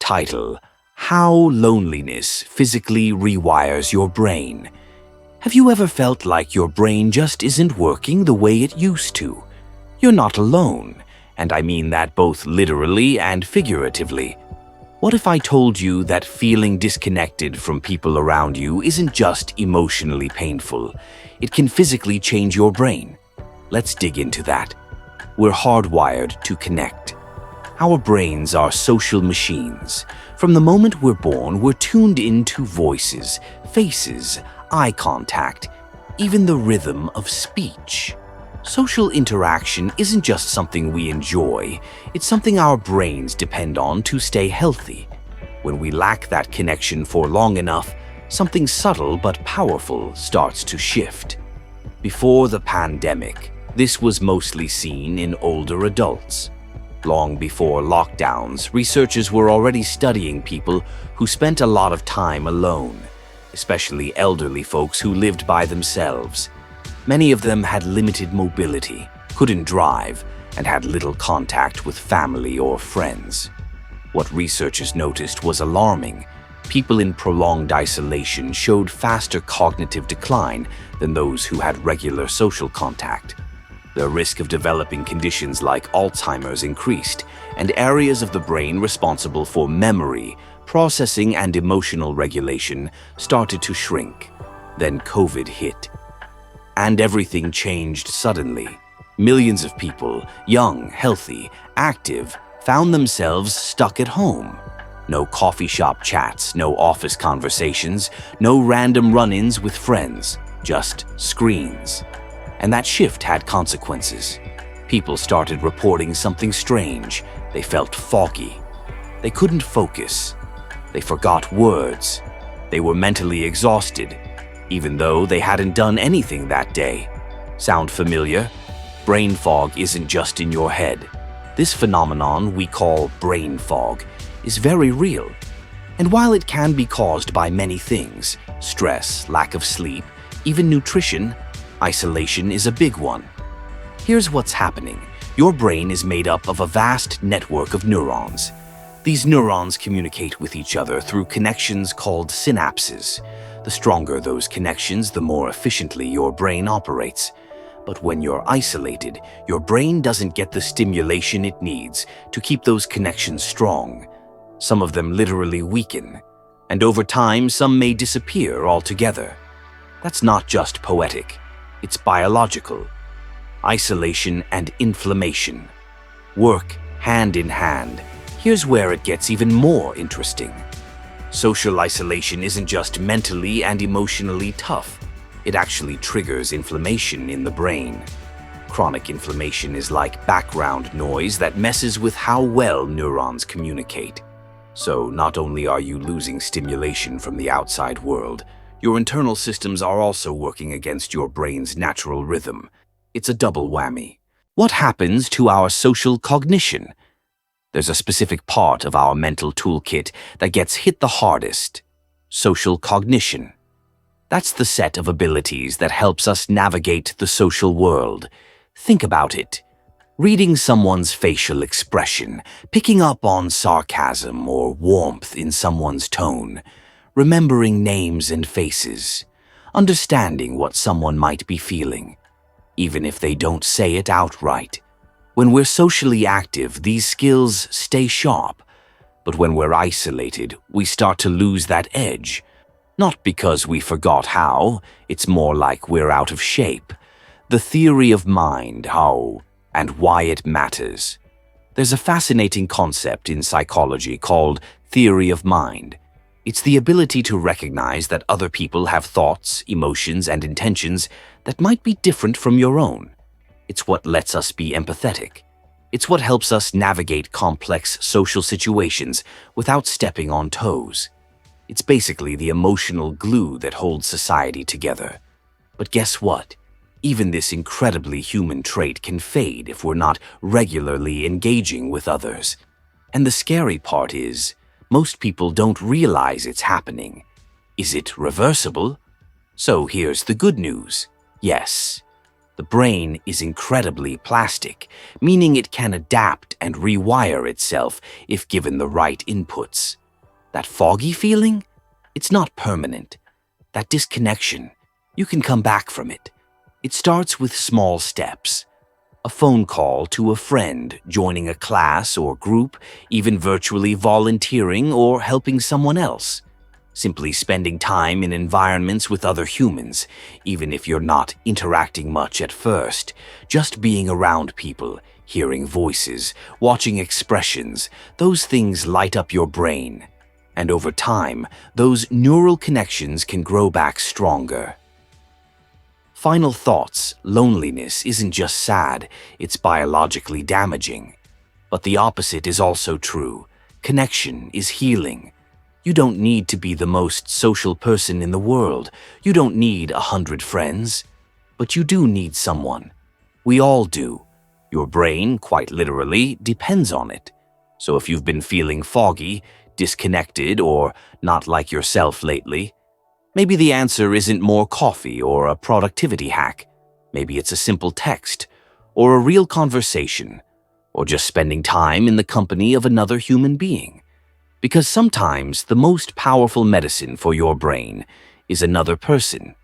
Title: How Loneliness Physically Rewires Your Brain. Have you ever felt like your brain just isn't working the way it used to? You're not alone, and I mean that both literally and figuratively. What if I told you that feeling disconnected from people around you isn't just emotionally painful? It can physically change your brain. Let's dig into that. We're hardwired to connect. Our brains are social machines. From the moment we're born, we're tuned into voices, faces, eye contact, even the rhythm of speech. Social interaction isn't just something we enjoy, it's something our brains depend on to stay healthy. When we lack that connection for long enough, something subtle but powerful starts to shift. Before the pandemic, this was mostly seen in older adults. Long before lockdowns, researchers were already studying people who spent a lot of time alone, especially elderly folks who lived by themselves. Many of them had limited mobility, couldn't drive, and had little contact with family or friends. What researchers noticed was alarming. People in prolonged isolation showed faster cognitive decline than those who had regular social contact. The risk of developing conditions like Alzheimer's increased, and areas of the brain responsible for memory, processing, and emotional regulation started to shrink. Then COVID hit. And everything changed suddenly. Millions of people, young, healthy, active, found themselves stuck at home. No coffee shop chats, no office conversations, no random run-ins with friends, just screens. And that shift had consequences. People started reporting something strange. They felt foggy. They couldn't focus. They forgot words. They were mentally exhausted, even though they hadn't done anything that day. Sound familiar? Brain fog isn't just in your head. This phenomenon we call brain fog is very real. And while it can be caused by many things, stress, lack of sleep, even nutrition, isolation is a big one. Here's what's happening. Your brain is made up of a vast network of neurons. These neurons communicate with each other through connections called synapses. The stronger those connections, the more efficiently your brain operates. But when you're isolated, your brain doesn't get the stimulation it needs to keep those connections strong. Some of them literally weaken, and over time, some may disappear altogether. That's not just poetic. It's biological. Isolation and inflammation work hand in hand. Here's where it gets even more interesting. Social isolation isn't just mentally and emotionally tough. It actually triggers inflammation in the brain. Chronic inflammation is like background noise that messes with how well neurons communicate. So not only are you losing stimulation from the outside world, your internal systems are also working against your brain's natural rhythm. It's a double whammy. What happens to our social cognition? There's a specific part of our mental toolkit that gets hit the hardest: social cognition. That's the set of abilities that helps us navigate the social world. Think about it. Reading someone's facial expression, picking up on sarcasm or warmth in someone's tone, remembering names and faces, understanding what someone might be feeling, even if they don't say it outright. When we're socially active, these skills stay sharp. But when we're isolated, we start to lose that edge. Not because we forgot how, it's more like we're out of shape. The theory of mind, how and why it matters. There's a fascinating concept in psychology called theory of mind. It's the ability to recognize that other people have thoughts, emotions, and intentions that might be different from your own. It's what lets us be empathetic. It's what helps us navigate complex social situations without stepping on toes. It's basically the emotional glue that holds society together. But guess what? Even this incredibly human trait can fade if we're not regularly engaging with others. And the scary part is, most people don't realize it's happening. Is it reversible? So here's the good news. Yes. The brain is incredibly plastic, meaning it can adapt and rewire itself if given the right inputs. That foggy feeling? It's not permanent. That disconnection, you can come back from it. It starts with small steps. A phone call to a friend, joining a class or group, even virtually volunteering or helping someone else. Simply spending time in environments with other humans, even if you're not interacting much at first. Just being around people, hearing voices, watching expressions, those things light up your brain. And over time, those neural connections can grow back stronger. Final thoughts: loneliness isn't just sad, it's biologically damaging. But the opposite is also true. Connection is healing. You don't need to be the most social person in the world. You don't need 100 friends. But you do need someone. We all do. Your brain, quite literally, depends on it. So if you've been feeling foggy, disconnected, or not like yourself lately, maybe the answer isn't more coffee or a productivity hack. Maybe it's a simple text, or a real conversation, or just spending time in the company of another human being. Because sometimes the most powerful medicine for your brain is another person.